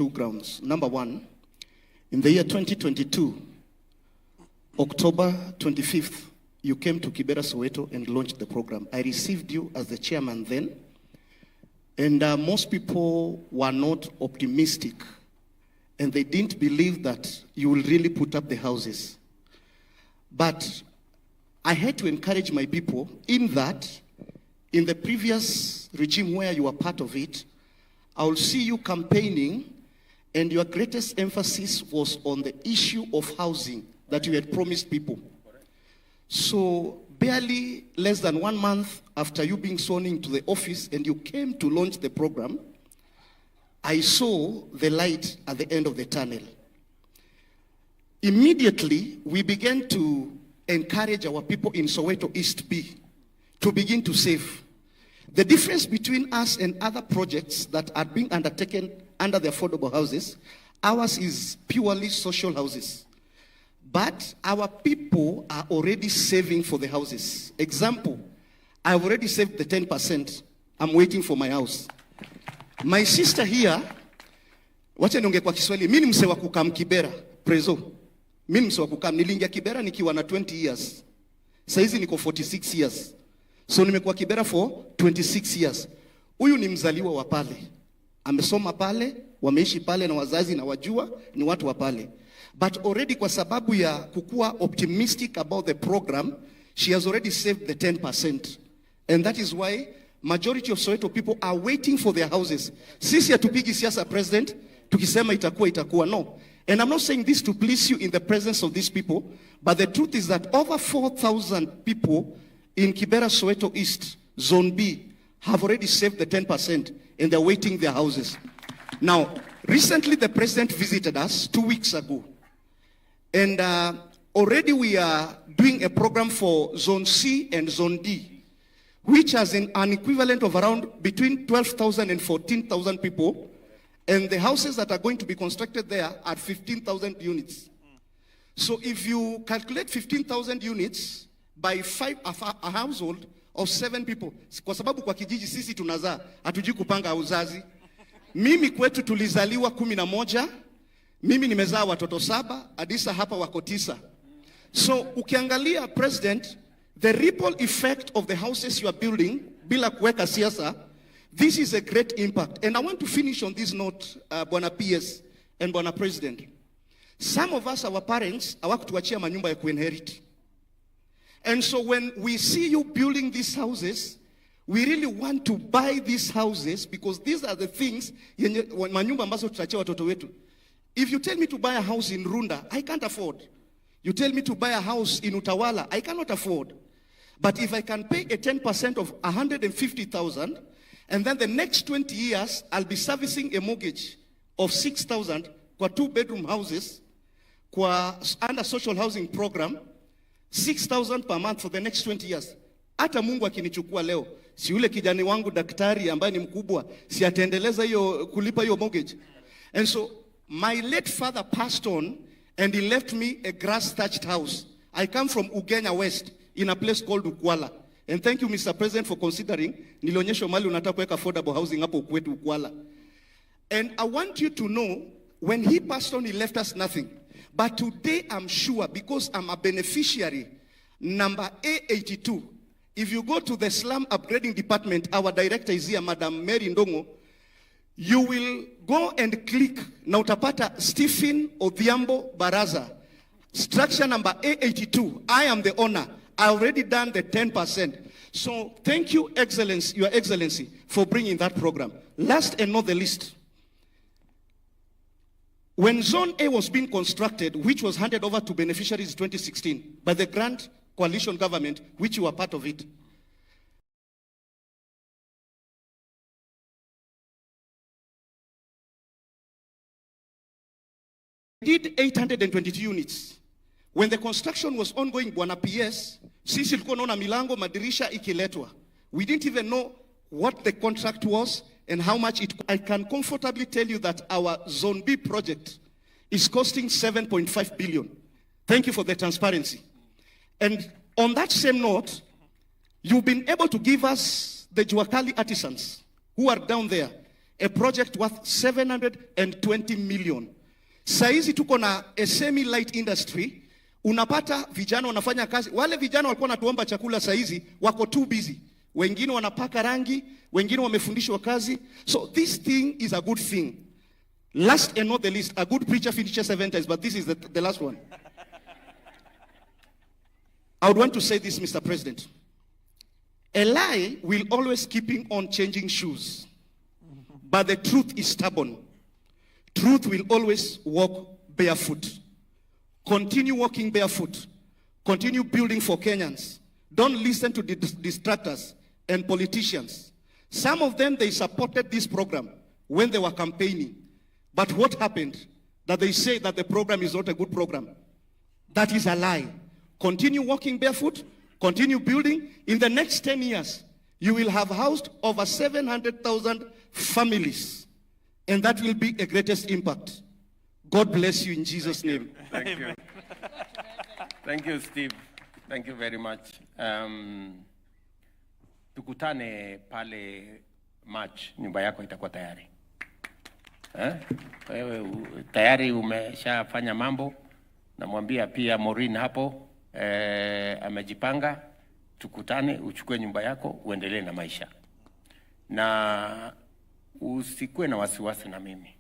two grounds. Number one, in the year 2022, October 25th, you came to Kibera, Soweto and launched the program. I received you as the chairman then, and most people were not optimistic, and they didn't believe that you will really put up the houses. But I had to encourage my people in that, in the previous regime where you were part of it, I will see you campaigning, and your greatest emphasis was on the issue of housing that you had promised people. So barely less than 1 month after you being sworn into the office and you came to launch the program, I saw the light at the end of the tunnel. Immediately, we began to encourage our people in Soweto East B to begin to save. The difference between us and other projects that are being undertaken under the affordable houses, ours is purely social houses. But our people are already saving for the houses. Example, I've already saved the 10%. I'm waiting for my house. My sister here, wacha niongee kwa Kiswahili, mimi ni mse wa kukam Kibera, prezo. Mimi mse wa kukam, niliingia Kibera nikiwa na 20 years. Saizi niko 46 years. So nimekuwa Kibera for 26 years. Huyu ni mzaliwa wa pale. Amesoma pale, wameishi pale na wazazi na wajua ni watu wa pale. But already kwa sababu ya kukua optimistic about the program, she has already saved the 10%. And that is why majority of Soweto people are waiting for their houses. Sisi hatupigi siasa president, tukisema itakuwa, no. And I'm not saying this to please you in the presence of these people, but the truth is that over 4,000 people in Kibera, Soweto East, Zone B, have already saved the 10% and they're waiting their houses. Now, recently the president visited us 2 weeks ago. And already we are doing a program for Zone C and Zone D, which has an equivalent of around between 12,000 and 14,000 people. And the houses that are going to be constructed there are 15,000 units. So if you calculate 15,000 units by a household of 7 people, kwa sababu kwa kijiji sisi tunazaa, hatujui kupanga uzazi. Mimi kwetu tulizaliwa 11, mimi nimezaa watoto 7, Adisa hapa wako 9. So ukiangalia president, the ripple effect of the houses you are building, bila kuweka siasa, this is a great impact. And I want to finish on this note, Bwana PS and Bwana President. Some of us, our parents, hawakutuachia manyumba ya kuinherit. And so when we see you building these houses, we really want to buy these houses because these are the things manyumba ambazo tutachia watoto wetu. If you tell me to buy a house in Runda, I can't afford. You tell me to buy a house in Utawala, I cannot afford. But if I can pay a 10% of 150,000, and then the next 20 years, I'll be servicing a mortgage of 6,000 kwa 2-bedroom houses, kwa under social housing program, 6,000 per month for the next 20 years. Hata Mungu akinichukua leo, si yule kijana wangu daktari ambaye ni mkubwa, si ataendeleza hiyo kulipa hiyo mortgage. And so my late father passed on and he left me a grass-thatched house. I come from Ugenya West in a place called Ukwala. And thank you, Mr. President, for considering nilionyesha mali unataka kuweka affordable housing hapo kwetu Ukwala. And I want you to know, when he passed on, he left us nothing. But today, I'm sure, because I'm a beneficiary, number A82, if you go to the slum upgrading department, our director is here, Madam Mary Ndongo, you will go and click, na utapata Stephen Odhiambo Baraza, structure number A82. I am the owner. I already done the 10%. So thank you, Excellency, Your Excellency, for bringing that program. Last and not the least, when Zone A was being constructed, which was handed over to beneficiaries in 2016 by the Grand Coalition government, which you were part of it, did 822 units. When the construction was ongoing, Bwana PS, sisi tulikuwa naona milango madirisha ikiletwa. We didn't even know what the contract was and how much it. I can comfortably tell you that our Zone B project is costing 7.5 billion. Thank you for the transparency. And on that same note, you've been able to give us the Juakali artisans who are down there. a project worth 720 million. Saizi tuko na a semi-light industry. Unapata vijana wanafanya kazi. Wale vijana walikuwa natuomba chakula saizi, wako too busy. Wengine wanapaka rangi, wengine wamefundishwa kazi. So this thing is a good thing. Last and not the least, a good preacher finishes 7 times, but this is the last one. I would want to say this, Mr. President. A lie will always keep on changing shoes. But the truth is stubborn. Truth will always walk barefoot. Continue walking barefoot. Continue building for Kenyans. Don't listen to the distractors and politicians. Some of them, they supported this program when they were campaigning. But what happened? That they say that the program is not a good program. That is a lie. Continue walking barefoot. Continue building. In the next 10 years, you will have housed over 700,000 families. And that will be a greatest impact. God bless you in Jesus' name. Thank you. Thank you, Steve. Thank you very much. Tukutane pale March, nyumba yako itakuwa tayari. Wewe tayari umeshafanya mambo. Namwambia pia Maureen hapo amejipanga. Tukutane, uchukue nyumba yako, uendelee na maisha. Na usikue na wasiwasi na mimi.